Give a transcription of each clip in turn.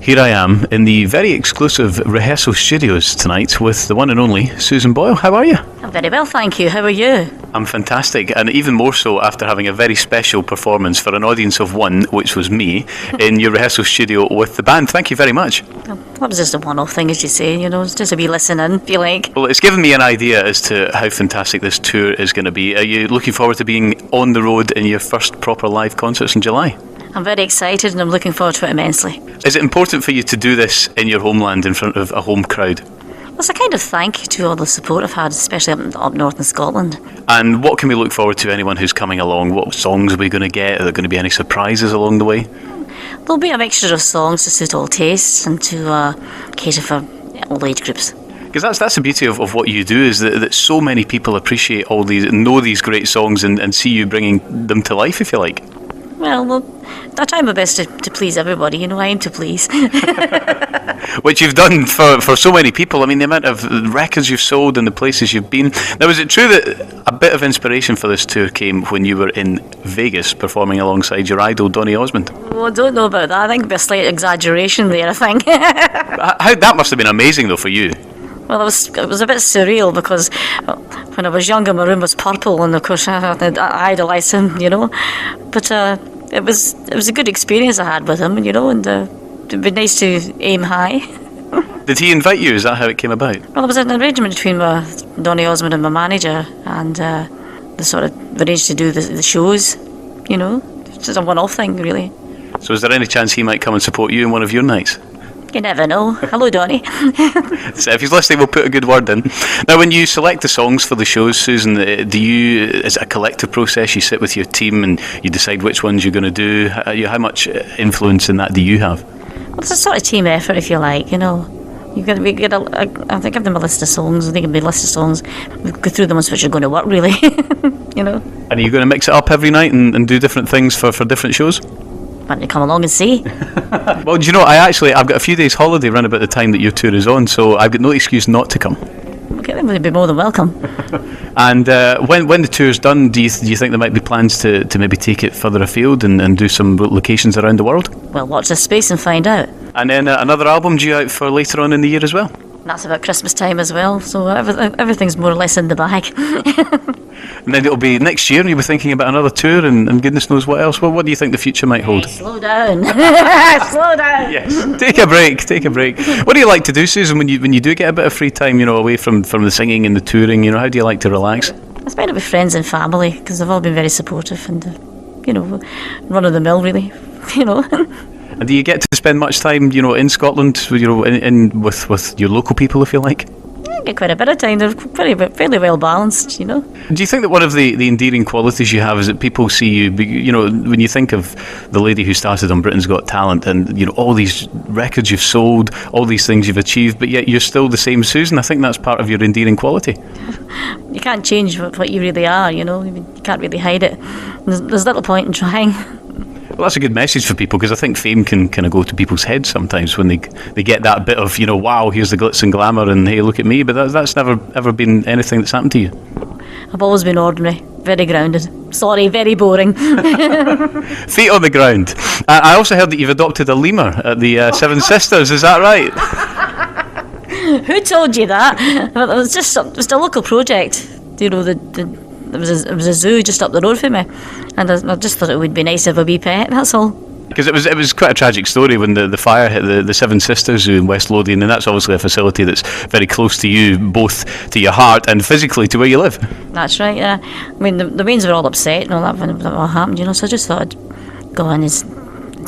Here I am in the very exclusive rehearsal studios tonight with the one and only Susan Boyle. How are you? I'm very well, thank you. How are you? I'm fantastic, and even more so after having a very special performance for an audience of one, which was me, in your rehearsal studio with the band. Thank you very much. Well, that was just a one-off thing, as you say, it's just a wee listen in, if you like. Well, it's given me an idea as to how fantastic this tour is going to be. Are you looking forward to being on the road in your first proper live concerts in July? I'm very excited and I'm looking forward to it immensely. Is it important for you to do this in your homeland in front of a home crowd? Well, it's a kind of thank you to all the support I've had, especially up north in Scotland. And what can we look forward to, anyone who's coming along? What songs are we going to get? Are there going to be any surprises along the way? There'll be a mixture of songs to suit all tastes and to cater for all age groups. Because that's the beauty of what you do, is that so many people appreciate all these, know these great songs and see you bringing them to life, if you like. Well, I try my best to please everybody, I aim to please. Which you've done for so many people. I mean, the amount of records you've sold and the places you've been. Now, is it true that a bit of inspiration for this tour came when you were in Vegas performing alongside your idol, Donny Osmond? Well, I don't know about that. I think it'd be a slight exaggeration there, I think. That must have been amazing, though, for you. Well, it was a bit surreal because when I was younger, my room was purple, and of course I idolised him, But it was a good experience I had with him, and it'd be nice to aim high. Did he invite you? Is that how it came about? Well, there was an arrangement between Donny Osmond and my manager, and they sort of arranged to do the shows, It's just a one-off thing, really. So is there any chance he might come and support you in one of your nights? You never know. Hello, Donny. So if he's listening, we'll put a good word in. Now, when you select the songs for the shows, Susan, is it a collective process? You sit with your team and you decide which ones you're going to do. How much influence in that do you have? Well, it's a sort of team effort, if you like. I give them a list of songs. I think it'll be a list of songs. We go through the ones which are going to work, really. And are you going to mix it up every night and do different things for different shows? Why don't you come along and see? Well, do you know, I've got a few days holiday around about the time that your tour is on, so I've got no excuse not to come. Okay, then we'd be more than welcome. And when the tour's done, do you think there might be plans to maybe take it further afield and do some locations around the world? Well, watch this space and find out. And then another album due out for later on in the year as well? And that's about Christmas time as well, so everything's more or less in the bag. And then it'll be next year and you'll be thinking about another tour and goodness knows what else. Well, what do you think the future might hold? Hey, slow down. Slow down. Yes, take a break. What do you like to do, Susan, when you do get a bit of free time, away from the singing and the touring, how do you like to relax? I spend it with friends and family, because they've all been very supportive and, run of the mill, really, And do you get to spend much time, in Scotland, with your local people, if you like? I get quite a bit of time. They're fairly well balanced, Do you think that one of the endearing qualities you have is that people see you, when you think of the lady who started on Britain's Got Talent and, all these records you've sold, all these things you've achieved, but yet you're still the same Susan? I think that's part of your endearing quality. You can't change what you really are, You can't really hide it. There's little point in trying. Well, that's a good message for people, because I think fame can kind of go to people's heads sometimes when they get that bit of, wow, here's the glitz and glamour and hey, look at me, but that's never ever been anything that's happened to you. I've always been ordinary, very grounded. Sorry, very boring. Feet on the ground. I also heard that you've adopted a lemur at the Seven Sisters, is that right? Who told you that? It was just a local project. It was a zoo just up the road from me, and I just thought it would be nice to have a wee pet, that's all. Because it was quite a tragic story when the fire hit the Seven Sisters Zoo in West Lothian, and that's obviously a facility that's very close to you, both to your heart and physically to where you live. That's right, yeah. I mean, the Waynes were all upset and all that when it all happened, so I just thought I'd go in and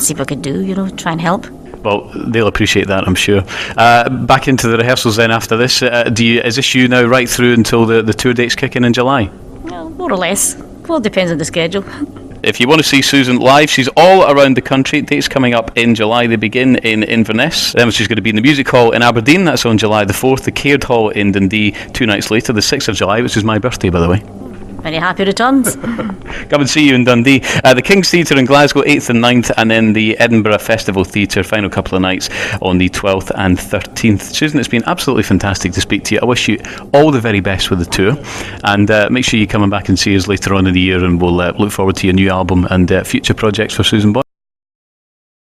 see what I could do, try and help. Well, they'll appreciate that, I'm sure. Back into the rehearsals then after this. Is this you now right through until the tour dates kick in July? Well, more or less. Well, it depends on the schedule. If you want to see Susan live, she's all around the country. Dates coming up in July. They begin in Inverness. She's going to be in the Music Hall in Aberdeen. That's on July the 4th. The Caird Hall in Dundee 2 nights later, the 6th of July, which is my birthday, by the way. Many happy returns. Come and see you in Dundee. The King's Theatre in Glasgow, 8th and 9th, and then the Edinburgh Festival Theatre, final couple of nights on the 12th and 13th. Susan, it's been absolutely fantastic to speak to you. I wish you all the very best with the tour, and make sure you come back and see us later on in the year, and we'll look forward to your new album and future projects for Susan Boyle.